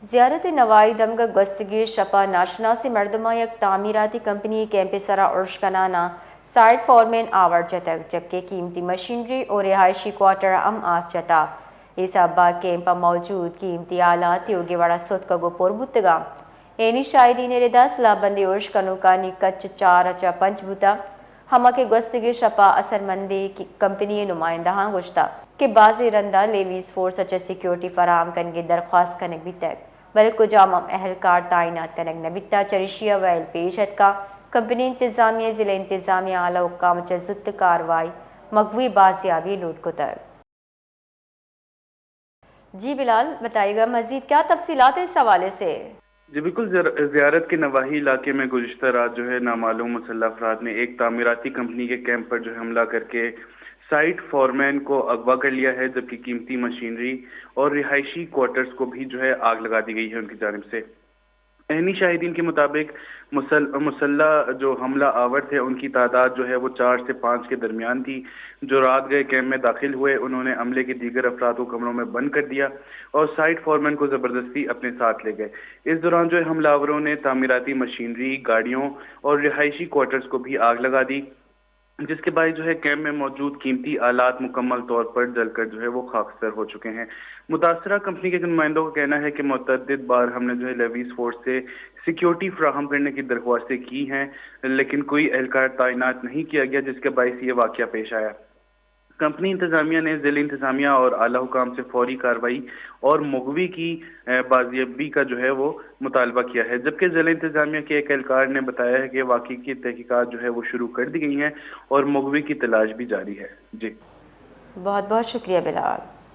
زیارت نوائی دمگا گستگیر شپا ناشناسی مردمہ یک تعمیراتی کمپنی کیمپ سرا ارشکنانا سائٹ فورمین آور جتک جبکہ قیمتی مشینری اور رہائشی کوارٹر آس جتا اس ابا کیمپا موجود قیمتی آلات یوگی وڑا ست کگو پر بتگا اینی شاہدین ردا سلا بندی ارشکنو کانی کچ 4-5 بوتا ہما کے گستگیر شپا اثر مندی کمپنی نمائندہاں گوشتا کہ بعضی رندہ لیویز فورس اچھا سیکیورٹی فراہم کنگے درخواست کنگ بھی تک بلکہ جامع اہلکار تعینات کنگ نبیتا چرشیہ ویل پیشت کا کمپنی انتظامیہ ضلع انتظامیہ اعلی حکام زد کاروائی مغوی بازیابی لوٹ کو تر۔ جی بلال بتائیے گا مزید کیا تفصیلات اس حوالے سے؟ جی بالکل، زیارت کے نواحی علاقے میں گزشتہ رات جو ہے نامعلوم مسلح افراد نے ایک تعمیراتی کمپنی کے کیمپ پر جو ہے حملہ کر کے سائٹ فورمین کو اغوا کر لیا ہے، جبکہ قیمتی مشینری اور رہائشی کوارٹرز کو بھی جو ہے آگ لگا دی گئی ہے ان کی جانب سے۔ عینی شاہدین کے مطابق مسلح جو حملہ آور تھے ان کی تعداد جو ہے وہ 4 سے 5 کے درمیان تھی، جو رات گئے کیمپ میں داخل ہوئے۔ انہوں نے عملے کے دیگر افراد کو کمروں میں بند کر دیا اور سائٹ فورمین کو زبردستی اپنے ساتھ لے گئے۔ اس دوران جو ہے حملہ آوروں نے تعمیراتی مشینری، گاڑیوں اور رہائشی کوارٹرز کو بھی آگ لگا دی، جس کے باعث جو ہے کیمپ میں موجود قیمتی آلات مکمل طور پر جل کر جو ہے وہ خاکستر ہو چکے ہیں۔ متاثرہ کمپنی کے نمائندوں کا کہنا ہے کہ متعدد بار ہم نے جو ہے لیویز فورس سے سیکیورٹی فراہم کرنے کی درخواستیں کی ہیں، لیکن کوئی اہلکار تعینات نہیں کیا گیا، جس کے باعث یہ واقعہ پیش آیا۔ کمپنی انتظامیہ نے ضلع انتظامیہ اور اعلی حکام سے فوری کارروائی اور مغوی کی بازیابی کا جو ہے وہ مطالبہ کیا ہے، جبکہ ضلع انتظامیہ کے ایک اہلکار نے بتایا ہے کہ واقعے کی تحقیقات جو ہے وہ شروع کر دی گئی ہیں اور مغوی کی تلاش بھی جاری ہے۔ جی بہت بہت شکریہ بلال۔